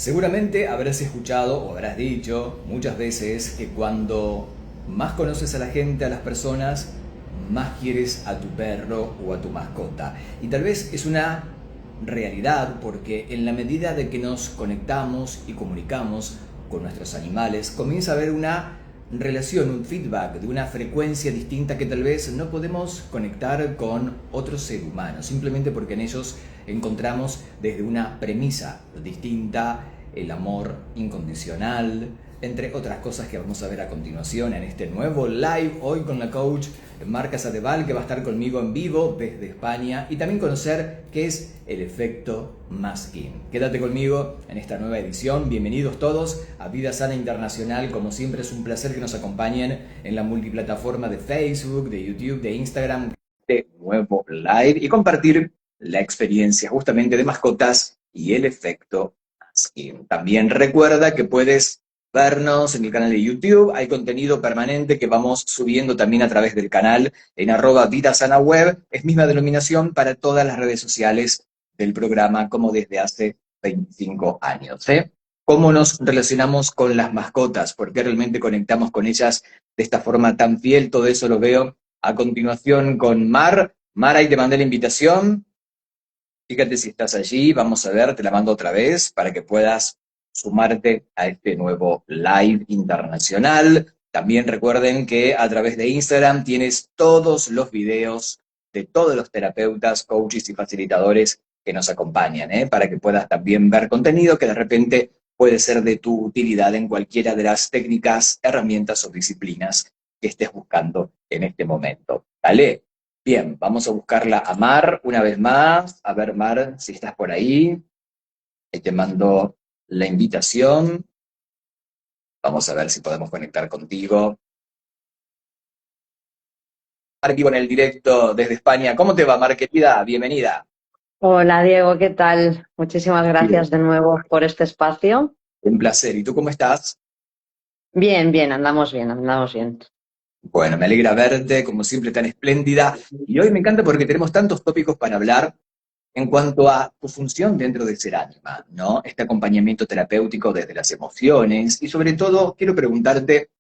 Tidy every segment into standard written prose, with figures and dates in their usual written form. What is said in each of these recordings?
Seguramente habrás escuchado o habrás dicho muchas veces que cuando más conoces a la gente, a las personas, más quieres a tu perro o a tu mascota. Y tal vez es una realidad porque en la medida de que nos conectamos y comunicamos con nuestros animales, comienza a haber una relación, un feedback de una frecuencia distinta que tal vez no podemos conectar con otro ser humano, simplemente porque en ellos encontramos desde una premisa distinta el amor incondicional, entre otras cosas que vamos a ver a continuación en este nuevo live hoy con la coach Marca Sadeval, que va a estar conmigo en vivo desde España, y también conocer qué es el efecto masking. Quédate conmigo en esta nueva edición. Bienvenidos todos a Vida Sana Internacional. Como siempre es un placer que nos acompañen en la multiplataforma de Facebook, de YouTube, de Instagram, de nuevo live y compartir la experiencia justamente de mascotas y el efecto masking. También recuerda que puedes vernos en el canal de YouTube. Hay contenido permanente que vamos subiendo también a través del canal en @VidaSanaWeb. Es misma denominación para todas las redes sociales del programa, como desde hace 25 años. ¿Cómo nos relacionamos con las mascotas? ¿Por qué realmente conectamos con ellas de esta forma tan fiel? Todo eso lo veo a continuación con Mar. Mar, ahí te mandé la invitación. Fíjate si estás allí, vamos a ver, te la mando otra vez para que puedas sumarte a este nuevo live internacional. También recuerden que a través de Instagram tienes todos los videos de todos los terapeutas, coaches y facilitadores que nos acompañan, para que puedas también ver contenido que de repente puede ser de tu utilidad en cualquiera de las técnicas, herramientas o disciplinas que estés buscando en este momento. ¿Vale? Bien, vamos a buscarla a Mar una vez más. A ver, Mar, si estás por ahí. Ahí te mando la invitación. Vamos a ver si podemos conectar contigo. Mar, vivo en el directo desde España. ¿Cómo te va, Mar, querida? Bienvenida. Hola Diego, ¿qué tal? Muchísimas Bien, gracias de nuevo por este espacio. un placer. ¿Y tú cómo estás? Bien, bien, andamos bien, andamos bien. Bueno, me alegra verte, como siempre, tan espléndida. Y hoy me encanta porque tenemos tantos tópicos para hablar en cuanto a tu función dentro de Ser Ánima, ¿no? Este acompañamiento terapéutico desde las emociones y sobre todo quiero preguntarte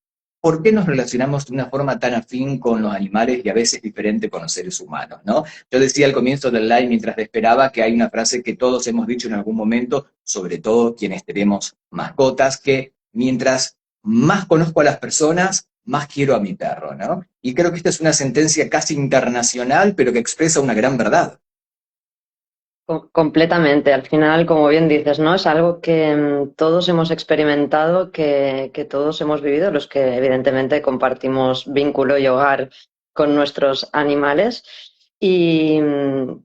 por qué nos relacionamos de una forma tan afín con los animales y a veces diferente con los seres humanos, ¿no? Yo decía al comienzo del live mientras te esperaba que hay una frase que todos hemos dicho en algún momento, sobre todo quienes tenemos mascotas, que mientras más conozco a las personas, más quiero a mi perro, ¿no? Y creo que esta es una sentencia casi internacional, pero que expresa una gran verdad. Completamente. Al final, como bien dices, ¿no? Es algo que todos hemos experimentado, que todos hemos vivido, los que evidentemente compartimos vínculo y hogar con nuestros animales. Y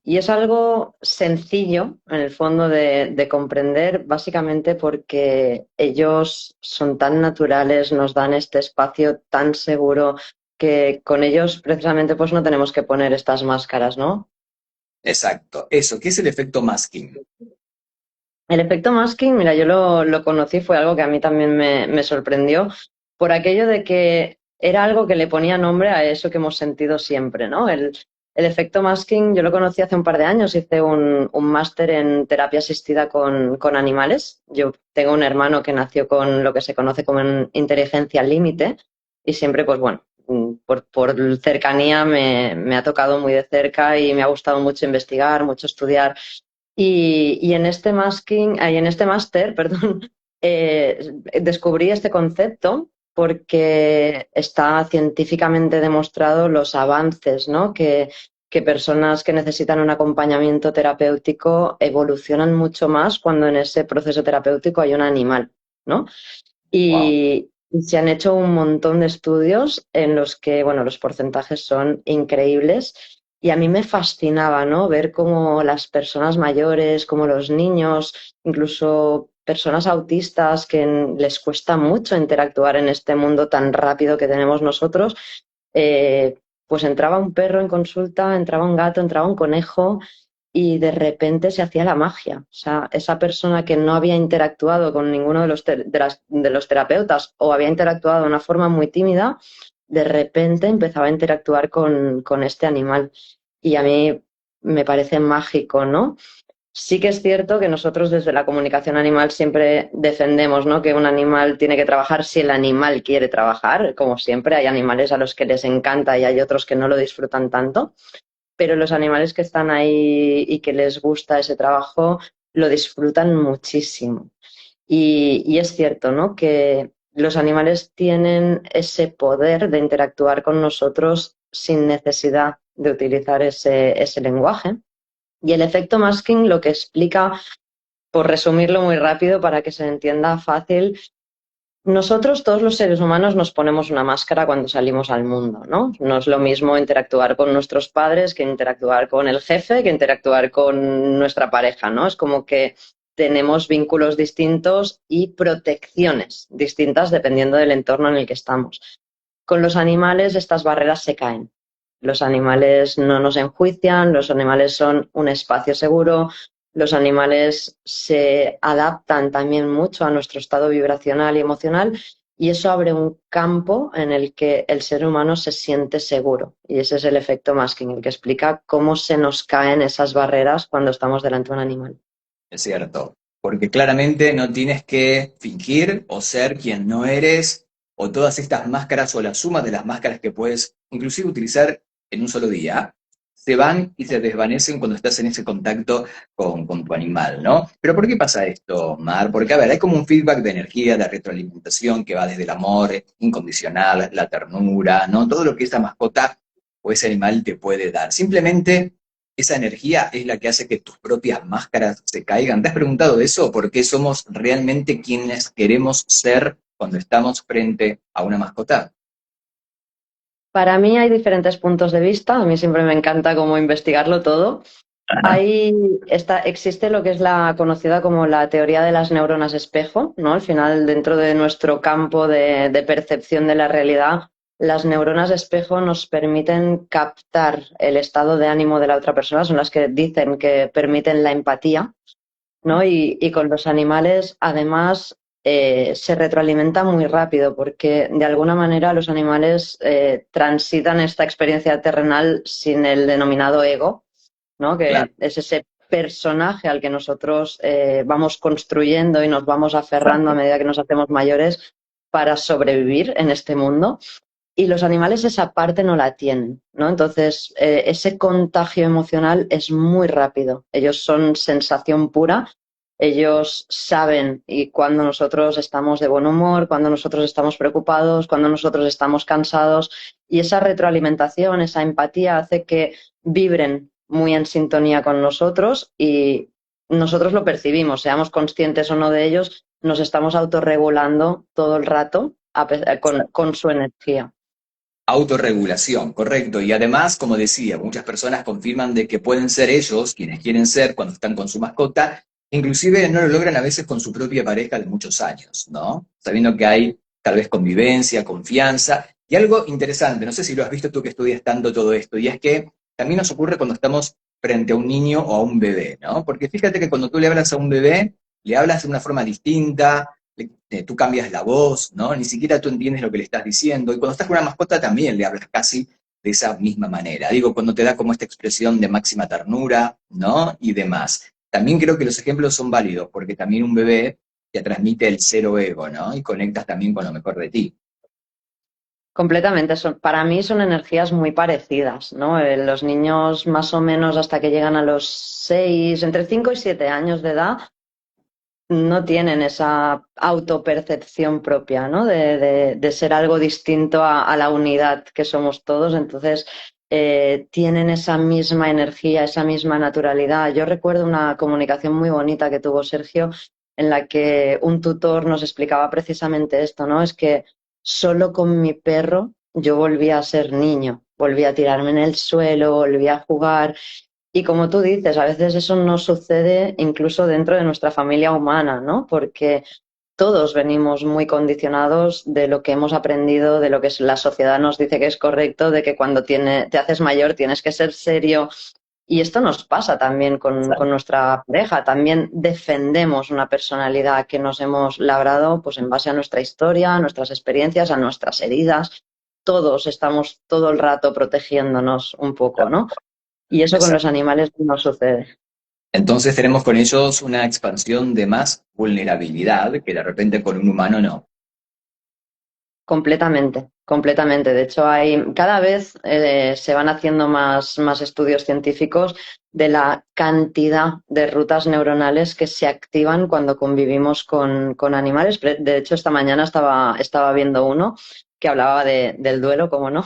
es algo sencillo, en el fondo, de comprender, básicamente porque ellos son tan naturales, nos dan este espacio tan seguro que con ellos precisamente pues no tenemos que poner estas máscaras, ¿no? Exacto, eso, ¿qué es el efecto masking? El efecto masking, mira, yo lo conocí, fue algo que a mí también me sorprendió por aquello de que era algo que le ponía nombre a eso que hemos sentido siempre, ¿no? El efecto masking yo lo conocí hace un par de años, hice un máster en terapia asistida con animales. Yo tengo un hermano que nació con lo que se conoce como inteligencia límite y siempre, pues bueno, por cercanía me ha tocado muy de cerca y me ha gustado mucho investigar, mucho estudiar y en este masking, en este máster, perdón, descubrí este concepto porque está científicamente demostrado los avances, ¿no? Que personas que necesitan un acompañamiento terapéutico evolucionan mucho más cuando en ese proceso terapéutico hay un animal, ¿no? Wow. Y se han hecho un montón de estudios en los que, bueno, los porcentajes son increíbles y a mí me fascinaba, ¿no? Ver cómo las personas mayores, como los niños, incluso personas autistas que les cuesta mucho interactuar en este mundo tan rápido que tenemos nosotros, pues entraba un perro en consulta, entraba un gato, entraba un conejo y de repente se hacía la magia. O sea, esa persona que no había interactuado con ninguno de los terapeutas o había interactuado de una forma muy tímida, de repente empezaba a interactuar con este animal. Y a mí me parece mágico, ¿no? Sí que es cierto que nosotros desde la comunicación animal siempre defendemos, ¿no?, que un animal tiene que trabajar si el animal quiere trabajar. Como siempre, hay animales a los que les encanta y hay otros que no lo disfrutan tanto, pero los animales que están ahí y que les gusta ese trabajo lo disfrutan muchísimo. Y es cierto, ¿no?, que los animales tienen ese poder de interactuar con nosotros sin necesidad de utilizar ese lenguaje. Y el efecto masking lo que explica, por resumirlo muy rápido para que se entienda fácil, nosotros todos los seres humanos nos ponemos una máscara cuando salimos al mundo, ¿no? No es lo mismo interactuar con nuestros padres que interactuar con el jefe, que interactuar con nuestra pareja, ¿no? Es como que tenemos vínculos distintos y protecciones distintas dependiendo del entorno en el que estamos. Con los animales estas barreras se caen. Los animales no nos enjuician, los animales son un espacio seguro, los animales se adaptan también mucho a nuestro estado vibracional y emocional y eso abre un campo en el que el ser humano se siente seguro. Y ese es el efecto masking, el que explica cómo se nos caen esas barreras cuando estamos delante de un animal. Es cierto, porque claramente no tienes que fingir o ser quien no eres, o todas estas máscaras o la suma de las máscaras que puedes inclusive utilizar en un solo día, se van y se desvanecen cuando estás en ese contacto con tu animal, ¿no? Pero ¿por qué pasa esto, Mar? Porque, a ver, hay como un feedback de energía, de retroalimentación que va desde el amor incondicional, la ternura, ¿no? Todo lo que esa mascota o ese animal te puede dar. Simplemente esa energía es la que hace que tus propias máscaras se caigan. ¿Te has preguntado eso? ¿Por qué somos realmente quienes queremos ser cuando estamos frente a una mascota? Para mí hay diferentes puntos de vista, a mí siempre me encanta como investigarlo todo. Ajá. Ahí existe lo que es la conocida como la teoría de las neuronas espejo, ¿no? Al final, dentro de nuestro campo de percepción de la realidad, las neuronas espejo nos permiten captar el estado de ánimo de la otra persona, son las que dicen que permiten la empatía, ¿no? Y con los animales, además, se retroalimenta muy rápido porque de alguna manera los animales transitan esta experiencia terrenal sin el denominado ego, ¿no?, Claro. que es ese personaje al que nosotros vamos construyendo y nos vamos aferrando a medida que nos hacemos mayores para sobrevivir en este mundo. Y los animales esa parte no la tienen, ¿no? Entonces, ese contagio emocional es muy rápido. Ellos son sensación pura. Ellos saben y cuando nosotros estamos de buen humor, cuando nosotros estamos preocupados, cuando nosotros estamos cansados. Y esa retroalimentación, esa empatía hace que vibren muy en sintonía con nosotros y nosotros lo percibimos, seamos conscientes o no de ellos, nos estamos autorregulando todo el rato con su energía. Autorregulación, correcto. Y además, como decía, muchas personas confirman de que pueden ser ellos quienes quieren ser cuando están con su mascota, inclusive no lo logran a veces con su propia pareja de muchos años, ¿no? Sabiendo que hay tal vez convivencia, confianza. Y algo interesante, no sé si lo has visto tú que estudias tanto todo esto, y es que también nos ocurre cuando estamos frente a un niño o a un bebé, ¿no? Porque fíjate que cuando tú le hablas a un bebé, le hablas de una forma distinta, tú cambias la voz, ¿no? Ni siquiera tú entiendes lo que le estás diciendo. Y cuando estás con una mascota también le hablas casi de esa misma manera. Digo, cuando te da como esta expresión de máxima ternura, ¿no? Y demás. También creo que los ejemplos son válidos, porque también un bebé te transmite el cero ego, ¿no? Y conectas también con lo mejor de ti. Completamente, para mí son energías muy parecidas, ¿no? Los niños más o menos hasta que llegan a los 6, entre 5 y 7 años de edad, no tienen esa autopercepción propia, ¿no? De ser algo distinto a la unidad que somos todos. Entonces, tienen esa misma energía, esa misma naturalidad. Yo recuerdo una comunicación muy bonita que tuvo Sergio en la que un tutor nos explicaba precisamente esto, ¿no? Es que solo con mi perro yo volví a ser niño, volví a tirarme en el suelo, volví a jugar. Y como tú dices, a veces eso no sucede incluso dentro de nuestra familia humana, ¿no? Porque todos venimos muy condicionados de lo que hemos aprendido, de lo que la sociedad nos dice que es correcto, de que cuando te haces mayor tienes que ser serio. Y esto nos pasa también con nuestra pareja. También defendemos una personalidad que nos hemos labrado pues, en base a nuestra historia, a nuestras experiencias, a nuestras heridas. Todos estamos todo el rato protegiéndonos un poco, ¿no? Y eso con los animales no sucede. Entonces tenemos con ellos una expansión de más vulnerabilidad que de repente con un humano no. Completamente, completamente. De hecho, cada vez se van haciendo más estudios científicos de la cantidad de rutas neuronales que se activan cuando convivimos con animales. De hecho, esta mañana estaba viendo uno que hablaba del duelo, como no,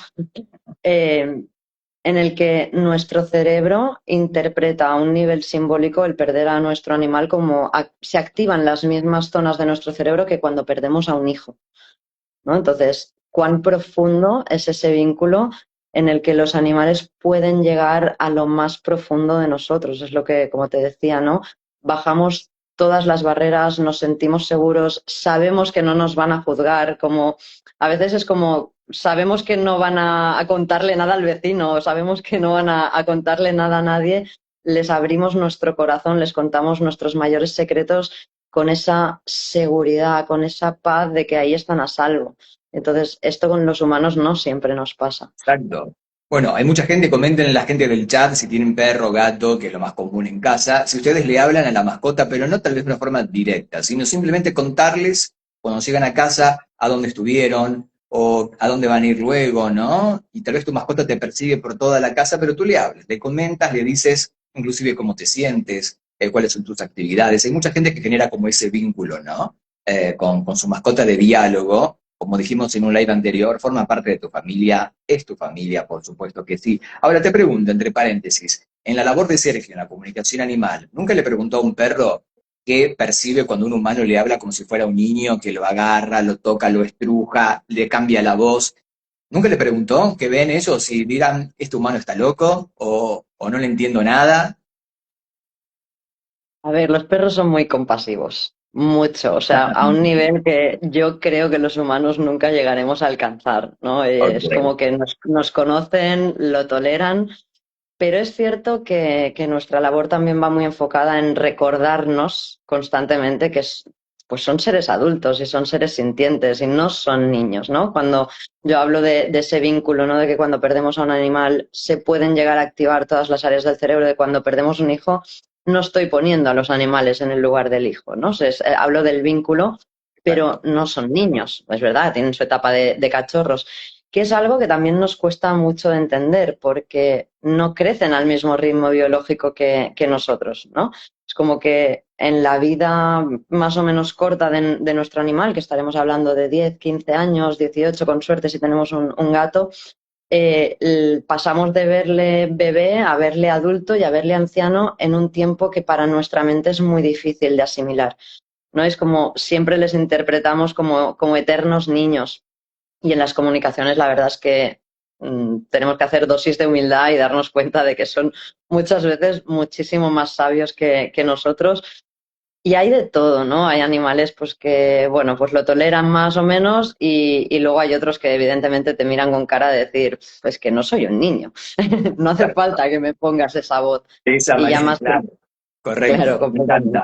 eh, en el que nuestro cerebro interpreta a un nivel simbólico el perder a nuestro animal como se activan las mismas zonas de nuestro cerebro que cuando perdemos a un hijo. ¿No? Entonces, ¿cuán profundo es ese vínculo en el que los animales pueden llegar a lo más profundo de nosotros? Es lo que, como te decía, ¿no? Bajamos todas las barreras, nos sentimos seguros, sabemos que no nos van a juzgar, como a veces es como sabemos que no van a contarle nada al vecino, sabemos que no van a contarle nada a nadie, les abrimos nuestro corazón, les contamos nuestros mayores secretos con esa seguridad, con esa paz de que ahí están a salvo. Entonces, esto con los humanos no siempre nos pasa. Exacto. Bueno, hay mucha gente, comenten en la gente del chat si tienen perro, gato, que es lo más común en casa, si ustedes le hablan a la mascota, pero no tal vez de una forma directa, sino simplemente contarles cuando llegan a casa a dónde estuvieron o a dónde van a ir luego, ¿no? Y tal vez tu mascota te persigue por toda la casa, pero tú le hablas, le comentas, le dices inclusive cómo te sientes, cuáles son tus actividades. Hay mucha gente que genera como ese vínculo, ¿no? Con su mascota de diálogo, como dijimos en un live anterior, forma parte de tu familia, es tu familia, por supuesto que sí. Ahora te pregunto, entre paréntesis, en la labor de Sergio, en la comunicación animal, ¿nunca le preguntó a un perro qué percibe cuando un humano le habla como si fuera un niño, que lo agarra, lo toca, lo estruja, le cambia la voz? ¿Nunca le preguntó qué ven ellos y dirán, este humano está loco o no le entiendo nada? A ver, los perros son muy compasivos, mucho, o sea, a un nivel que yo creo que los humanos nunca llegaremos a alcanzar, ¿no? Ok, Es como que nos conocen, lo toleran, pero es cierto que nuestra labor también va muy enfocada en recordarnos constantemente pues son seres adultos y son seres sintientes y no son niños, ¿no? Cuando yo hablo de ese vínculo, ¿no? De que cuando perdemos a un animal se pueden llegar a activar todas las áreas del cerebro, de cuando perdemos un hijo, no estoy poniendo a los animales en el lugar del hijo, ¿no? Hablo del vínculo, exacto. pero no son niños, es verdad, tienen su etapa de cachorros, que es algo que también nos cuesta mucho de entender porque no crecen al mismo ritmo biológico que nosotros, ¿no? Es como que en la vida más o menos corta de nuestro animal, que estaremos hablando de 10, 15 años, 18 con suerte si tenemos un gato, pasamos de verle bebé a verle adulto y a verle anciano en un tiempo que para nuestra mente es muy difícil de asimilar, ¿no? Es como siempre les interpretamos como eternos niños. Y en las comunicaciones la verdad es que tenemos que hacer dosis de humildad y darnos cuenta de que son muchas veces muchísimo más sabios que nosotros. Y hay de todo, ¿no? Hay animales pues que, bueno, pues lo toleran más o menos y luego hay otros que evidentemente te miran con cara de decir, pues que no soy un niño, no hace falta que me pongas esa voz. De esa Y ya manera, más, claro. claro, Correcto, me encanta. completamente.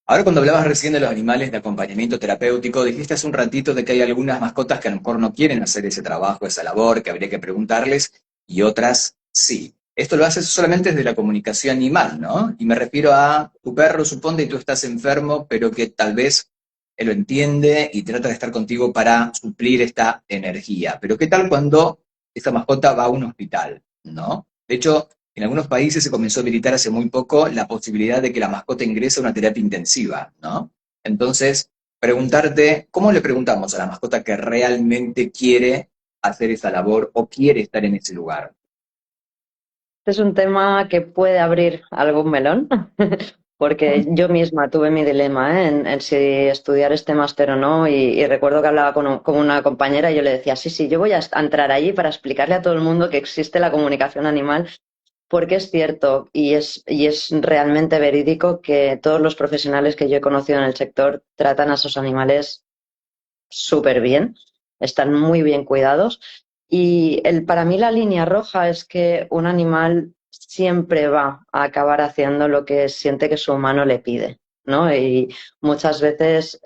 Ahora cuando hablabas recién de los animales de acompañamiento terapéutico, dijiste hace un ratito de que hay algunas mascotas que a lo mejor no quieren hacer ese trabajo, esa labor, que habría que preguntarles, y otras sí. Esto lo haces solamente desde la comunicación animal, ¿no? Y me refiero a tu perro, suponte, y tú estás enfermo, pero que tal vez él lo entiende y trata de estar contigo para suplir esta energía. Pero ¿qué tal cuando esta mascota va a un hospital, ¿no? De hecho, en algunos países se comenzó a habilitar hace muy poco la posibilidad de que la mascota ingrese a una terapia intensiva, ¿no? Entonces, preguntarte, ¿cómo le preguntamos a la mascota que realmente quiere hacer esa labor o quiere estar en ese lugar? Este es un tema que puede abrir algún melón, porque yo misma tuve mi dilema, ¿eh? en si estudiar este máster o no, y recuerdo que hablaba con una compañera y yo le decía, sí, sí, yo voy a entrar allí para explicarle a todo el mundo que existe la comunicación animal, porque es cierto y es realmente verídico que todos los profesionales que yo he conocido en el sector tratan a esos animales súper bien, están muy bien cuidados. Y para mí la línea roja es que un animal siempre va a acabar haciendo lo que siente que su humano le pide, ¿no? Y muchas veces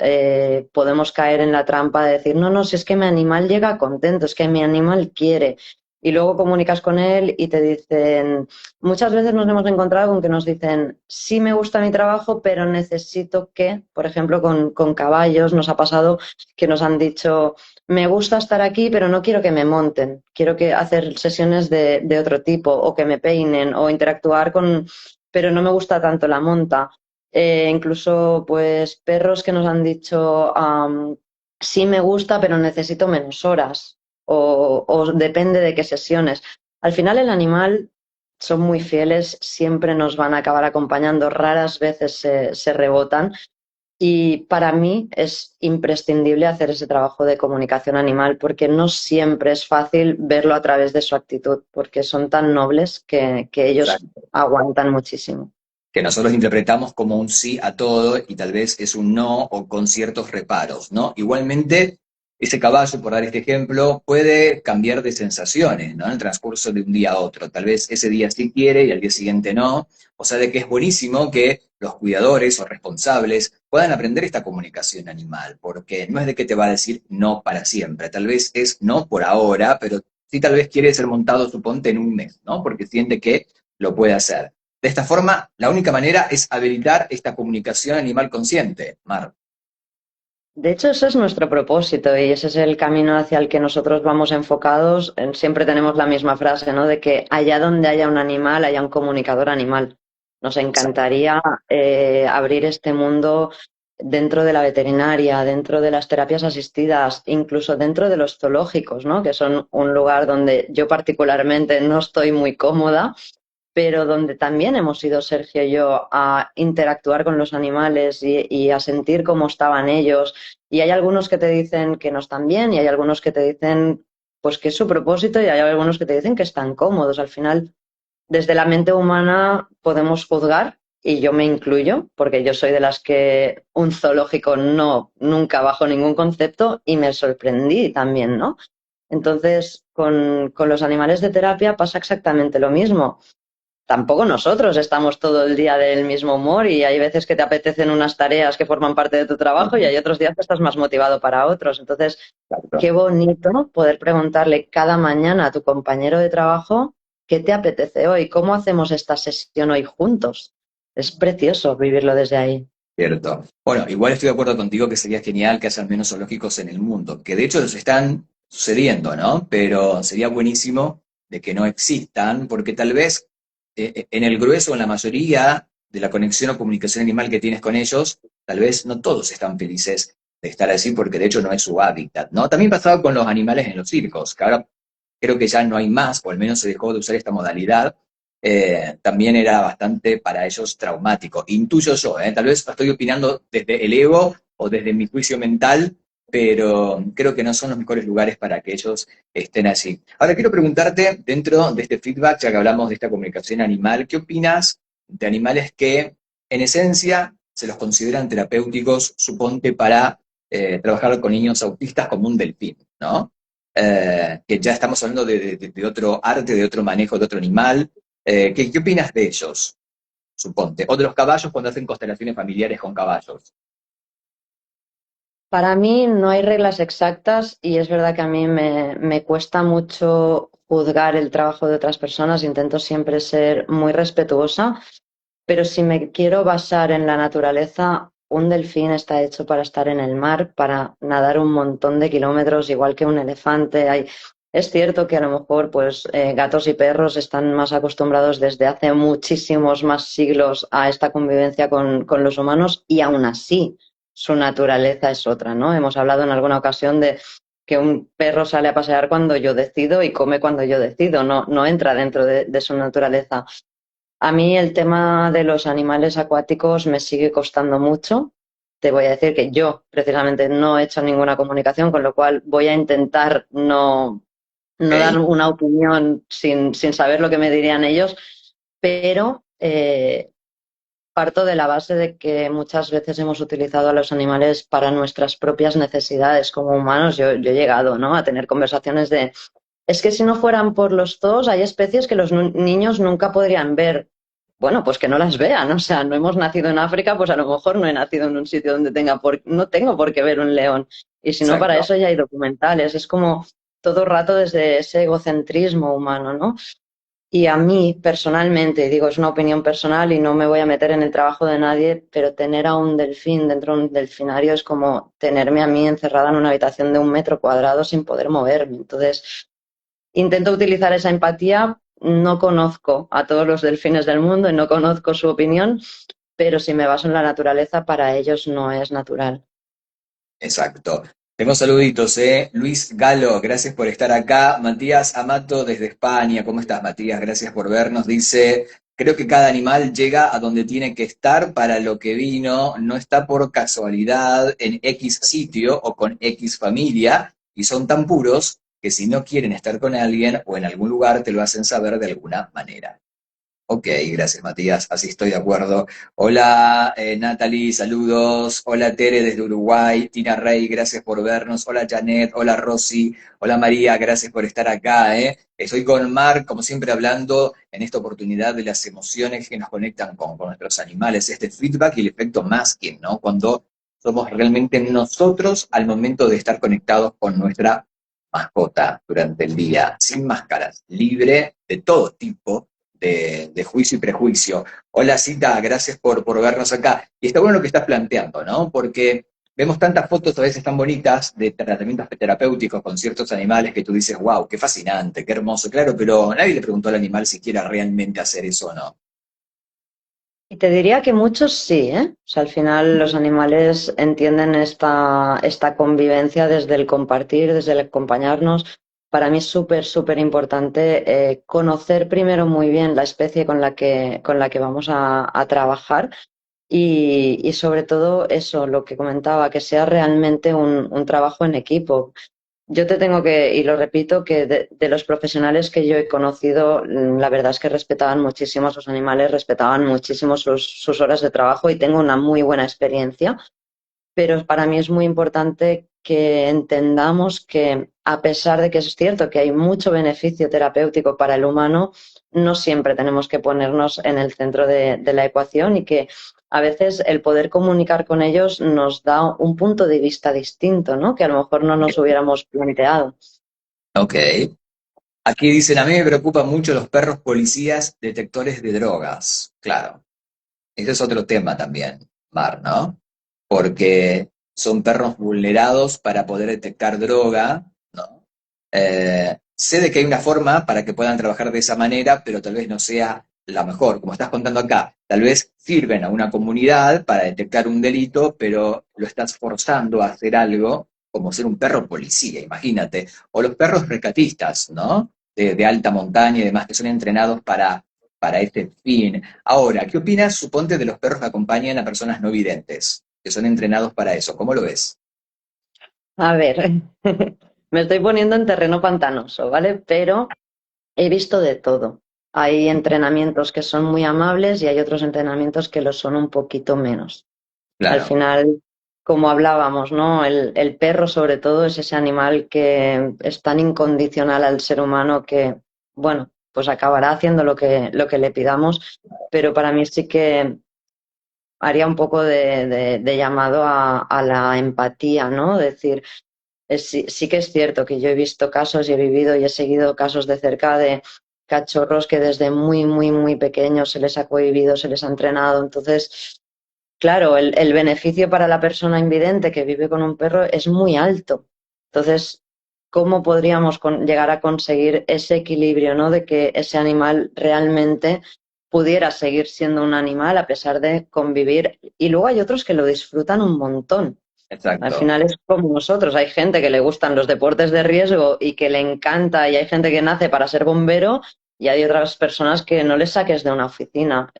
podemos caer en la trampa de decir, no, no, si es que mi animal llega contento, es que mi animal quiere. y luego comunicas con él y te dicen, muchas veces nos hemos encontrado con que nos dicen, sí me gusta mi trabajo, pero necesito que, por ejemplo, con caballos nos ha pasado que nos han dicho, me gusta estar aquí, pero no quiero que me monten, quiero que hacer sesiones de otro tipo, o que me peinen, o interactuar con, pero no me gusta tanto la monta. Incluso, pues, perros que nos han dicho, sí me gusta, pero necesito menos horas, o depende de qué sesiones. Al final, el animal son muy fieles, siempre nos van a acabar acompañando, raras veces se rebotan. Y para mí es imprescindible hacer ese trabajo de comunicación animal porque no siempre es fácil verlo a través de su actitud, porque son tan nobles que ellos aguantan muchísimo. Que nosotros interpretamos como un sí a todo y tal vez es un no o con ciertos reparos, ¿no? Igualmente, ese caballo, por dar este ejemplo, puede cambiar de sensaciones, ¿no? En el transcurso de un día a otro. Tal vez ese día sí quiere y al día siguiente no. O sea, de que es buenísimo que los cuidadores o responsables puedan aprender esta comunicación animal, porque no es de que te va a decir no para siempre. Tal vez es no por ahora, pero sí tal vez quiere ser montado, suponte, en un mes, ¿no? Porque siente que lo puede hacer. De esta forma, la única manera es habilitar esta comunicación animal consciente, Mar. De hecho, ese es nuestro propósito y ese es el camino hacia el que nosotros vamos enfocados. Siempre tenemos la misma frase, ¿no? De que allá donde haya un animal, haya un comunicador animal. Nos encantaría abrir este mundo dentro de la veterinaria, dentro de las terapias asistidas, incluso dentro de los zoológicos, ¿no? Que son un lugar donde yo particularmente no estoy muy cómoda, pero donde también hemos ido Sergio y yo a interactuar con los animales y a sentir cómo estaban ellos. Y hay algunos que te dicen que no están bien y hay algunos que te dicen pues que es su propósito y hay algunos que te dicen que están cómodos. Al final, desde la mente humana podemos juzgar y yo me incluyo porque yo soy de las que un zoológico no, nunca bajo ningún concepto y me sorprendí también, ¿no? Entonces, con los animales de terapia pasa exactamente lo mismo. Tampoco nosotros estamos todo el día del mismo humor y hay veces que te apetecen unas tareas que forman parte de tu trabajo y hay otros días que estás más motivado para otros. Entonces, qué bonito poder preguntarle cada mañana a tu compañero de trabajo qué te apetece hoy, cómo hacemos esta sesión hoy juntos. Es precioso vivirlo desde ahí. Cierto. Bueno, igual estoy de acuerdo contigo que sería genial que haya menos zoológicos en el mundo, que de hecho los están sucediendo, ¿no? Pero sería buenísimo de que no existan, porque tal vez en el grueso, en la mayoría de la conexión o comunicación animal que tienes con ellos, tal vez no todos están felices de estar así, porque de hecho no es su hábitat, ¿no? También pasaba con los animales en los circos, que ahora creo que ya no hay más, o al menos se dejó de usar esta modalidad, también era bastante para ellos traumático. Intuyo yo, tal vez estoy opinando desde el ego o desde mi juicio mental, pero creo que no son los mejores lugares para que ellos estén allí. Ahora quiero preguntarte, dentro de este feedback, ya que hablamos de esta comunicación animal, ¿qué opinas de animales que en esencia se los consideran terapéuticos, suponte para trabajar con niños autistas como un delfín, ¿no? Que ya estamos hablando de otro arte, de otro manejo de otro animal. ¿Qué opinas de ellos, suponte? O de los caballos cuando hacen constelaciones familiares con caballos. Para mí no hay reglas exactas y es verdad que a mí me cuesta mucho juzgar el trabajo de otras personas, intento siempre ser muy respetuosa, pero si me quiero basar en la naturaleza, un delfín está hecho para estar en el mar, para nadar un montón de kilómetros, igual que un elefante. Es cierto que a lo mejor pues, gatos y perros están más acostumbrados desde hace muchísimos más siglos a esta convivencia con los humanos y aún así su naturaleza es otra, ¿no? Hemos hablado en alguna ocasión de que un perro sale a pasear cuando yo decido y come cuando yo decido, no, no entra dentro de su naturaleza. A mí el tema de los animales acuáticos me sigue costando mucho. Te voy a decir que yo precisamente no he hecho ninguna comunicación, con lo cual voy a intentar no dar ¿Ok? una opinión sin saber lo que me dirían ellos, pero parto de la base de que muchas veces hemos utilizado a los animales para nuestras propias necesidades como humanos. Yo he llegado, ¿no?, a tener conversaciones de, es que si no fueran por los zoos, hay especies que los niños nunca podrían ver. Bueno, pues que no las vean. O sea, no hemos nacido en África, pues a lo mejor no he nacido en un sitio donde no tengo por qué ver un león. Y si no, para Exacto. eso ya hay documentales. Es como todo el rato desde ese egocentrismo humano, ¿no? Y a mí personalmente, digo, es una opinión personal y no me voy a meter en el trabajo de nadie, pero tener a un delfín dentro de un delfinario es como tenerme a mí encerrada en una habitación de 1 metro cuadrado sin poder moverme. Entonces, intento utilizar esa empatía. No conozco a todos los delfines del mundo y no conozco su opinión, pero si me baso en la naturaleza, para ellos no es natural. Exacto. Tengo saluditos, ¿eh? Luis Galo, gracias por estar acá. Matías Amato desde España. ¿Cómo estás, Matías? Gracias por vernos. Dice, creo que cada animal llega a donde tiene que estar para lo que vino. No está por casualidad en X sitio o con X familia. Y son tan puros que si no quieren estar con alguien o en algún lugar, te lo hacen saber de alguna manera. Ok, gracias Matías, así estoy de acuerdo. Hola Natalie, saludos. Hola Tere desde Uruguay. Tina Rey, gracias por vernos. Hola Janet, hola Rosy, hola María, gracias por estar acá. Estoy con Mar, como siempre, hablando en esta oportunidad de las emociones que nos conectan con nuestros animales, este feedback y el efecto masking, ¿no? Cuando somos realmente nosotros al momento de estar conectados con nuestra mascota durante el día, sin máscaras, libre de todo tipo de juicio y prejuicio. Hola Cita, gracias por vernos acá. Y está bueno lo que estás planteando, ¿no? Porque vemos tantas fotos a veces tan bonitas de tratamientos terapéuticos con ciertos animales que tú dices, wow, qué fascinante, qué hermoso, claro, pero nadie le preguntó al animal si quiera realmente hacer eso o no. Y te diría que muchos sí, ¿eh? O sea, al final los animales entienden esta convivencia desde el compartir, desde el acompañarnos. Para mí es súper, súper importante conocer primero muy bien la especie con la que vamos a trabajar y sobre todo eso, lo que comentaba, que sea realmente un trabajo en equipo. Yo te tengo que, y lo repito, que de los profesionales que yo he conocido, la verdad es que respetaban muchísimo a sus animales, respetaban muchísimo sus horas de trabajo y tengo una muy buena experiencia, pero para mí es muy importante que entendamos que a pesar de que es cierto que hay mucho beneficio terapéutico para el humano, no siempre tenemos que ponernos en el centro de la ecuación y que a veces el poder comunicar con ellos nos da un punto de vista distinto, ¿no? Que a lo mejor no nos hubiéramos planteado. Ok. Aquí dicen, a mí me preocupan mucho los perros policías detectores de drogas. Claro, ese es otro tema también, Mar, ¿no? Porque son perros vulnerados para poder detectar droga, ¿no? Sé de que hay una forma para que puedan trabajar de esa manera, pero tal vez no sea la mejor. Como estás contando acá, tal vez sirven a una comunidad para detectar un delito, pero lo estás forzando a hacer algo como ser un perro policía, imagínate. O los perros rescatistas, ¿no? De alta montaña y demás, que son entrenados para este fin. Ahora, ¿qué opinas, suponte, de los perros que acompañan a personas no videntes, que son entrenados para eso? ¿Cómo lo ves? A ver, me estoy poniendo en terreno pantanoso, ¿vale? Pero he visto de todo. Hay entrenamientos que son muy amables y hay otros entrenamientos que lo son un poquito menos. Al Claro, final, como hablábamos, ¿no? El perro, sobre todo, es ese animal que es tan incondicional al ser humano que, bueno, pues acabará haciendo lo que le pidamos, pero para mí sí que haría un poco de llamado a la empatía, ¿no? Decir, sí que es cierto que yo he visto casos y he vivido y he seguido casos de cerca de cachorros que desde muy, muy, muy pequeños se les ha cohibido, se les ha entrenado. Entonces, claro, el beneficio para la persona invidente que vive con un perro es muy alto. Entonces, ¿cómo podríamos llegar a conseguir ese equilibrio, ¿no? De que ese animal realmente pudiera seguir siendo un animal a pesar de convivir. Y luego hay otros que lo disfrutan un montón. Al exacto. final es como nosotros, hay gente que le gustan los deportes de riesgo y que le encanta y hay gente que nace para ser bombero y hay otras personas que no les saques de una oficina.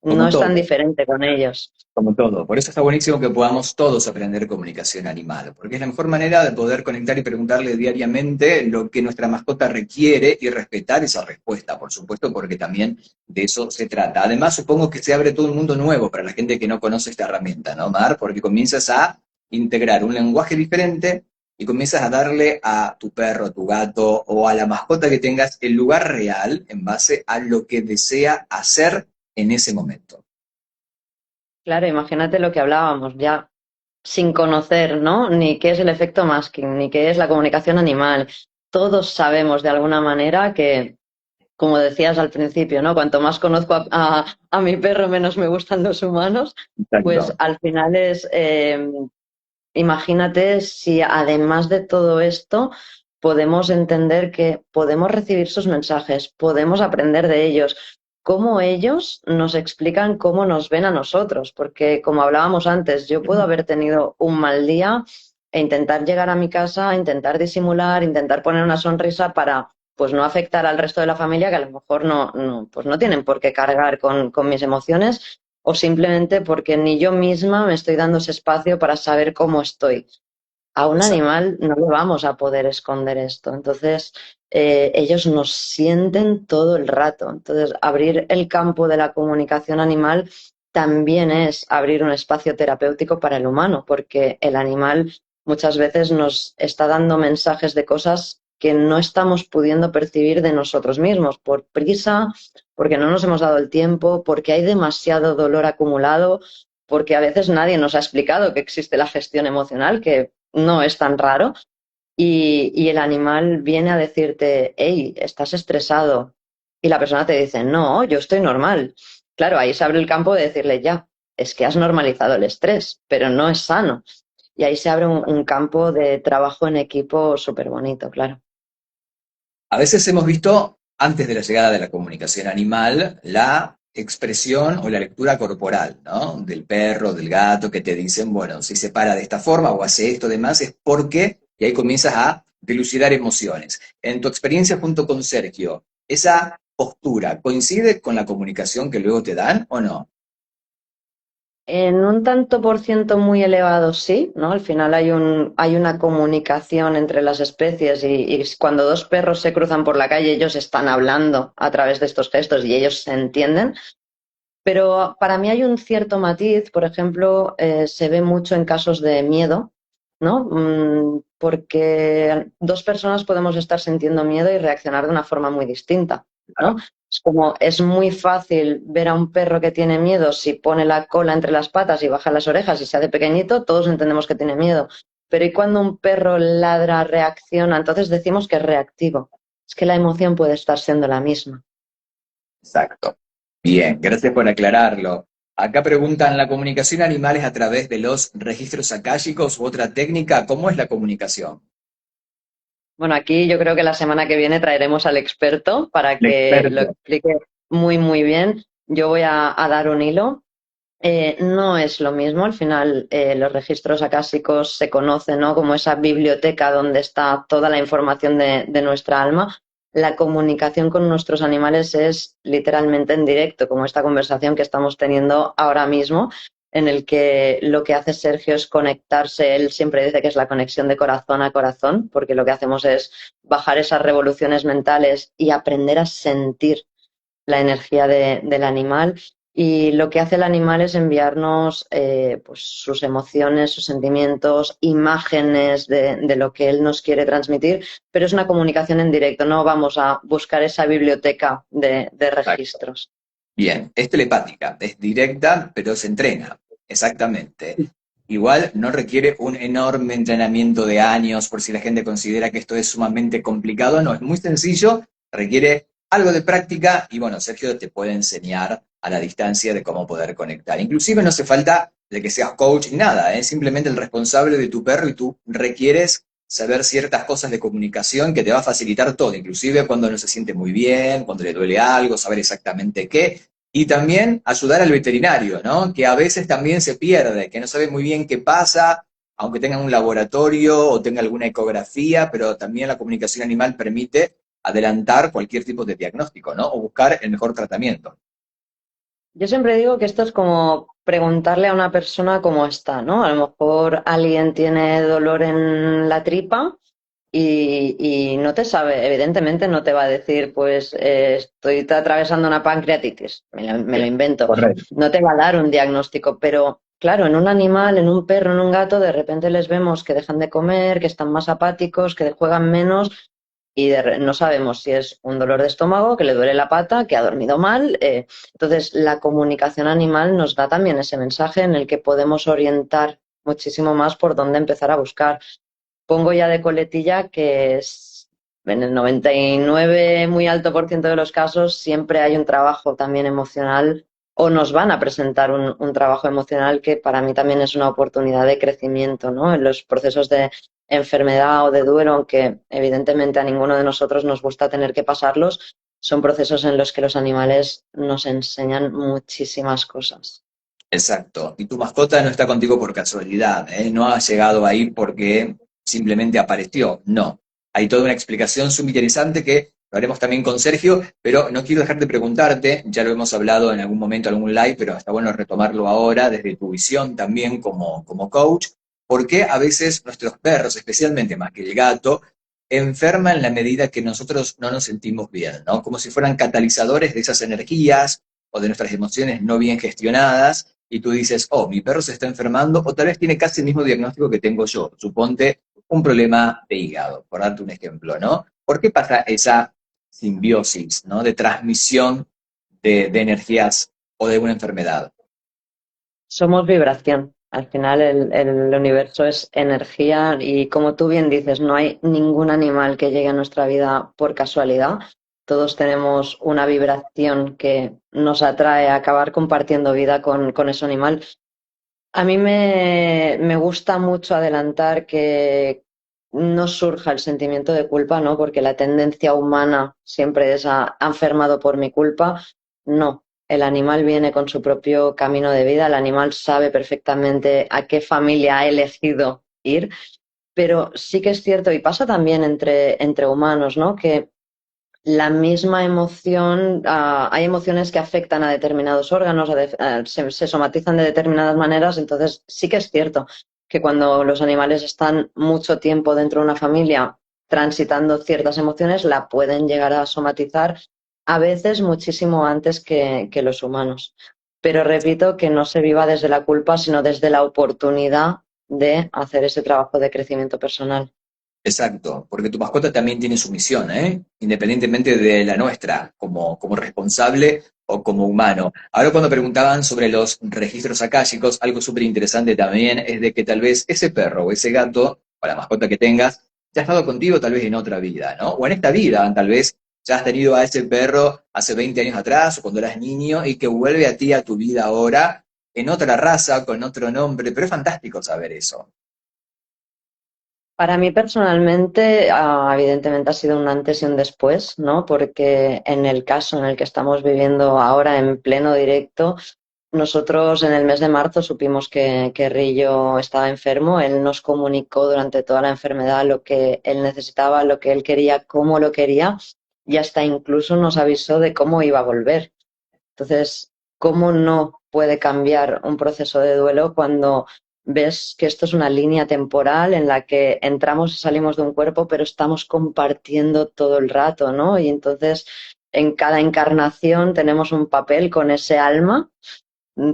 No Como es tan todo, diferente con ellos. como todo. Por eso está buenísimo que podamos todos aprender comunicación animal, porque es la mejor manera de poder conectar y preguntarle diariamente lo que nuestra mascota requiere y respetar esa respuesta, por supuesto, porque también de eso se trata. Además, supongo que se abre todo un mundo nuevo para la gente que no conoce esta herramienta, ¿no, Mar? Porque comienzas a integrar un lenguaje diferente y comienzas a darle a tu perro, a tu gato o a la mascota que tengas el lugar real en base a lo que desea hacer en ese momento. Claro, imagínate lo que hablábamos ya sin conocer, ¿no? Ni qué es el efecto masking, ni qué es la comunicación animal. todos sabemos de alguna manera que, como decías al principio, ¿no? Cuanto más conozco a mi perro, menos me gustan los humanos, pues Exacto. al final es, imagínate si además de todo esto podemos entender que podemos recibir sus mensajes, podemos aprender de ellos, cómo ellos nos explican cómo nos ven a nosotros, porque como hablábamos antes, yo puedo haber tenido un mal día e intentar llegar a mi casa, intentar disimular, intentar poner una sonrisa para pues no afectar al resto de la familia que a lo mejor pues no tienen por qué cargar con mis emociones o simplemente porque ni yo misma me estoy dando ese espacio para saber cómo estoy. A un animal no le vamos a poder esconder esto. Entonces, ellos nos sienten todo el rato. Entonces, abrir el campo de la comunicación animal también es abrir un espacio terapéutico para el humano, porque el animal muchas veces nos está dando mensajes de cosas que no estamos pudiendo percibir de nosotros mismos por prisa, porque no nos hemos dado el tiempo, porque hay demasiado dolor acumulado, porque a veces nadie nos ha explicado que existe la gestión emocional, que no es tan raro, y el animal viene a decirte, hey, estás estresado, y la persona te dice, no, yo estoy normal. Claro, ahí se abre el campo de decirle, ya, es que has normalizado el estrés, pero no es sano. Y ahí se abre un campo de trabajo en equipo súper bonito, claro. A veces hemos visto, antes de la llegada de la comunicación animal, la expresión o la lectura corporal, ¿no? Del perro, del gato, que te dicen, bueno, si se para de esta forma o hace esto, demás, es porque, y ahí comienzas a dilucidar emociones. En tu experiencia junto con Sergio, ¿esa postura coincide con la comunicación que luego te dan o no? En un tanto por ciento muy elevado, sí, ¿no? Al final hay una comunicación entre las especies y cuando dos perros se cruzan por la calle, ellos están hablando a través de estos gestos y ellos se entienden. Pero para mí hay un cierto matiz, por ejemplo, se ve mucho en casos de miedo, ¿no? Porque dos personas podemos estar sintiendo miedo y reaccionar de una forma muy distinta, ¿no? Es como es muy fácil ver a un perro que tiene miedo si pone la cola entre las patas y baja las orejas y se hace pequeñito, todos entendemos que tiene miedo. Pero ¿y cuando un perro ladra, reacciona? Entonces decimos que es reactivo. Es que la emoción puede estar siendo la misma. Exacto. Bien, gracias por aclararlo. Acá preguntan, ¿la comunicación animal es a través de los registros akáshicos u otra técnica? ¿Cómo es la comunicación? Bueno, aquí yo creo que la semana que viene traeremos al experto para El que lo experto. explique muy, muy bien. Yo voy a dar un hilo. No es lo mismo, al final los registros acásicos se conocen, ¿no? Como esa biblioteca donde está toda la información de nuestra alma. La comunicación con nuestros animales es literalmente en directo, como esta conversación que estamos teniendo ahora mismo, en el que lo que hace Sergio es conectarse, él siempre dice que es la conexión de corazón a corazón, porque lo que hacemos es bajar esas revoluciones mentales y aprender a sentir la energía del animal. Y lo que hace el animal es enviarnos pues sus emociones, sus sentimientos, imágenes de lo que él nos quiere transmitir, pero es una comunicación en directo, no vamos a buscar esa biblioteca de Exacto. registros. Bien, es telepática, es directa, pero se entrena. Exactamente. Igual no requiere un enorme entrenamiento de años por si la gente considera que esto es sumamente complicado. No, es muy sencillo, requiere algo de práctica y bueno, Sergio te puede enseñar a la distancia de cómo poder conectar. Inclusive no hace falta de que seas coach ni nada, es simplemente el responsable de tu perro y tú requieres saber ciertas cosas de comunicación que te va a facilitar todo, inclusive cuando no se siente muy bien, cuando le duele algo, saber exactamente qué. Y también ayudar al veterinario, ¿no? Que a veces también se pierde, que no sabe muy bien qué pasa, aunque tenga un laboratorio o tenga alguna ecografía, pero también la comunicación animal permite adelantar cualquier tipo de diagnóstico, ¿no? O buscar el mejor tratamiento. Yo siempre digo que esto es como preguntarle a una persona cómo está, ¿no? A lo mejor alguien tiene dolor en la tripa y no te sabe, evidentemente no te va a decir, pues estoy atravesando una pancreatitis, me lo invento. Correcto. No te va a dar un diagnóstico, pero claro, en un animal, en un perro, en un gato, de repente les vemos que dejan de comer, que están más apáticos, que juegan menos y no sabemos si es un dolor de estómago, que le duele la pata, que ha dormido mal. Entonces, la comunicación animal nos da también ese mensaje en el que podemos orientar muchísimo más por dónde empezar a buscar. Pongo ya de coletilla que en el 99 muy alto por ciento de los casos siempre hay un trabajo también emocional o nos van a presentar un trabajo emocional que para mí también es una oportunidad de crecimiento, ¿no? En los procesos de enfermedad o de duelo, aunque evidentemente a ninguno de nosotros nos gusta tener que pasarlos, son procesos en los que los animales nos enseñan muchísimas cosas. Exacto. Y tu mascota no está contigo por casualidad, ¿eh? No ha llegado ahí porque simplemente apareció. No. Hay toda una explicación súper interesante que lo haremos también con Sergio, pero no quiero dejar de preguntarte, ya lo hemos hablado en algún momento, en algún live, pero está bueno retomarlo ahora desde tu visión también como coach. ¿Por qué a veces nuestros perros, especialmente más que el gato, enferman en la medida que nosotros no nos sentimos bien, ¿no? Como si fueran catalizadores de esas energías o de nuestras emociones no bien gestionadas, y tú dices, oh, mi perro se está enfermando, o tal vez tiene casi el mismo diagnóstico que tengo yo, suponte un problema de hígado, por darte un ejemplo, ¿no? ¿Por qué pasa esa simbiosis, ¿no? De transmisión de energías o de una enfermedad? Somos vibración. Al final el universo es energía y como tú bien dices, no hay ningún animal que llegue a nuestra vida por casualidad. Todos tenemos una vibración que nos atrae a acabar compartiendo vida con ese animal. A mí me gusta mucho adelantar que no surja el sentimiento de culpa, ¿no? Porque la tendencia humana siempre es "ha enfermado por mi culpa". No, el animal viene con su propio camino de vida, el animal sabe perfectamente a qué familia ha elegido ir, pero sí que es cierto, y pasa también entre humanos, ¿no? Que la misma emoción, hay emociones que afectan a determinados órganos, se somatizan de determinadas maneras, entonces sí que es cierto que cuando los animales están mucho tiempo dentro de una familia transitando ciertas emociones, la pueden llegar a somatizar a veces muchísimo antes que los humanos. Pero repito que no se viva desde la culpa, sino desde la oportunidad de hacer ese trabajo de crecimiento personal. Exacto, porque tu mascota también tiene su misión, ¿eh? Independientemente de la nuestra, como responsable o como humano. Ahora cuando preguntaban sobre los registros akáshicos, algo súper interesante también es de que tal vez ese perro o ese gato, o la mascota que tengas, ya ha estado contigo tal vez en otra vida, ¿no? O en esta vida, tal vez ya has tenido a ese perro hace 20 años atrás o cuando eras niño y que vuelve a ti, a tu vida ahora, en otra raza, con otro nombre, pero es fantástico saber eso. Para mí personalmente, evidentemente ha sido un antes y un después, ¿no? Porque en el caso en el que estamos viviendo ahora en pleno directo, nosotros en el mes de marzo supimos que Rillo estaba enfermo. Él nos comunicó durante toda la enfermedad lo que él necesitaba, lo que él quería, cómo lo quería, y hasta incluso nos avisó de cómo iba a volver. Entonces, ¿cómo no puede cambiar un proceso de duelo cuando ves que esto es una línea temporal en la que entramos y salimos de un cuerpo, pero estamos compartiendo todo el rato, ¿no? Y entonces, en cada encarnación tenemos un papel con ese alma.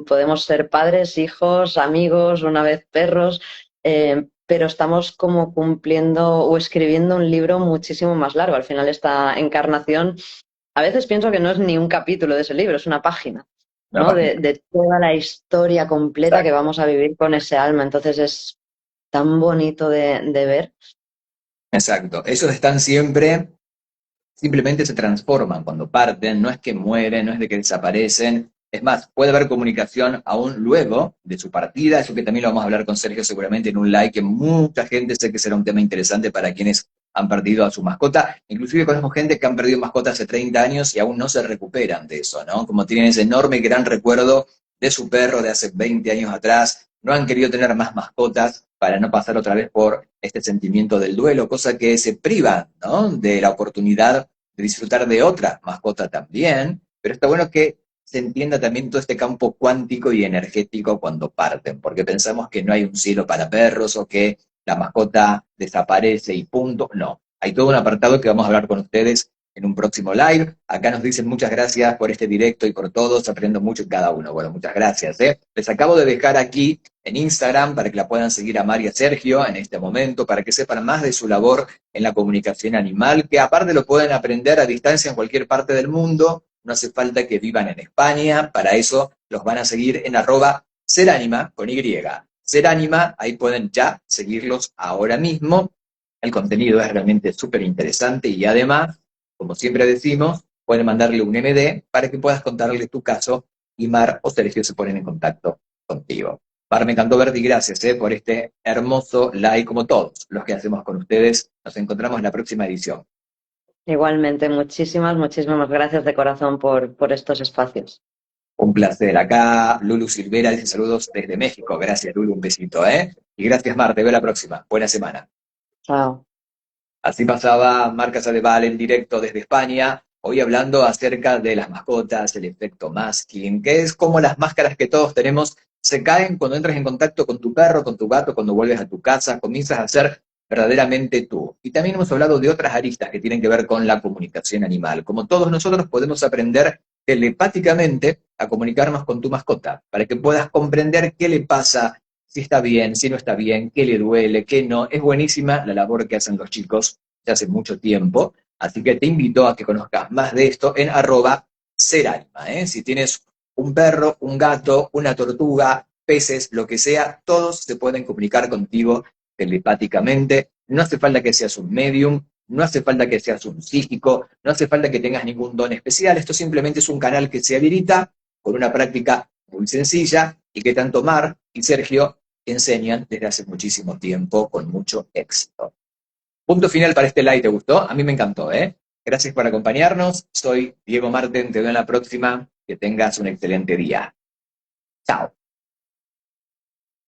Podemos ser padres, hijos, amigos, una vez perros, pero estamos como cumpliendo o escribiendo un libro muchísimo más largo. Al final, esta encarnación a veces pienso que no es ni un capítulo de ese libro, es una página, Una ¿no? página. De toda la historia completa que vamos a vivir con ese alma. Entonces es tan bonito de ver. Exacto. Ellos están siempre, simplemente se transforman cuando parten, no es que mueren, no es de que desaparecen. Es más, puede haber comunicación aún luego de su partida, eso que también lo vamos a hablar con Sergio seguramente en un live, que mucha gente sé que será un tema interesante para quienes han perdido a su mascota. Inclusive conozco gente que han perdido mascotas hace 30 años y aún no se recuperan de eso, ¿no? Como tienen ese enorme gran recuerdo de su perro de hace 20 años atrás, no han querido tener más mascotas para no pasar otra vez por este sentimiento del duelo, cosa que se priva, ¿no? De la oportunidad de disfrutar de otra mascota también, pero está bueno que se entienda también todo este campo cuántico y energético cuando parten, porque pensamos que no hay un cielo para perros o que la mascota desaparece y punto. No, hay todo un apartado que vamos a hablar con ustedes en un próximo live. Acá nos dicen muchas gracias por este directo y por todos, aprendo mucho en cada uno. Bueno, muchas gracias. Les acabo de dejar aquí en Instagram para que la puedan seguir a María Sergio en este momento, para que sepan más de su labor en la comunicación animal, que aparte lo pueden aprender a distancia en cualquier parte del mundo, no hace falta que vivan en España, para eso los van a seguir en @seranima con Y. Seranima, ahí pueden ya seguirlos ahora mismo El contenido es realmente súper interesante y además, como siempre decimos, pueden mandarle un MD para que puedas contarle tu caso y Mar o Sergio se ponen en contacto contigo. Mar, me encantó verte y gracias por este hermoso live como todos los que hacemos con ustedes. Nos encontramos en la próxima edición. Igualmente, muchísimas gracias de corazón por estos espacios. Un placer. Acá Lulu Silvera dice saludos desde México. Gracias, Lulu. Un besito, ¿eh? Y gracias, Mar. Te veo la próxima. Buena semana. Chao. Así pasaba Mar Casadeval en directo desde España, hoy hablando acerca de las mascotas, el efecto masking, que es como las máscaras que todos tenemos se caen cuando entras en contacto con tu perro, con tu gato, cuando vuelves a tu casa, comienzas a ser verdaderamente tú. Y también hemos hablado de otras aristas que tienen que ver con la comunicación animal. Como todos nosotros podemos aprender telepáticamente a comunicarnos con tu mascota, para que puedas comprender qué le pasa, si está bien, si no está bien, qué le duele, qué no. Es buenísima la labor que hacen los chicos ya hace mucho tiempo, así que te invito a que conozcas más de esto en @seranima, ¿eh? Si tienes un perro, un gato, una tortuga, peces, lo que sea, todos se pueden comunicar contigo telepáticamente. No hace falta que seas un medium, no hace falta que seas un psíquico, no hace falta que tengas ningún don especial, esto simplemente es un canal que se habilita con una práctica muy sencilla y que tanto Mar y Sergio enseñan desde hace muchísimo tiempo con mucho éxito. Punto final para este live, ¿te gustó? A mí me encantó, ¿eh? Gracias por acompañarnos. Soy Diego Marten, te veo en la próxima. Que tengas un excelente día. Chao.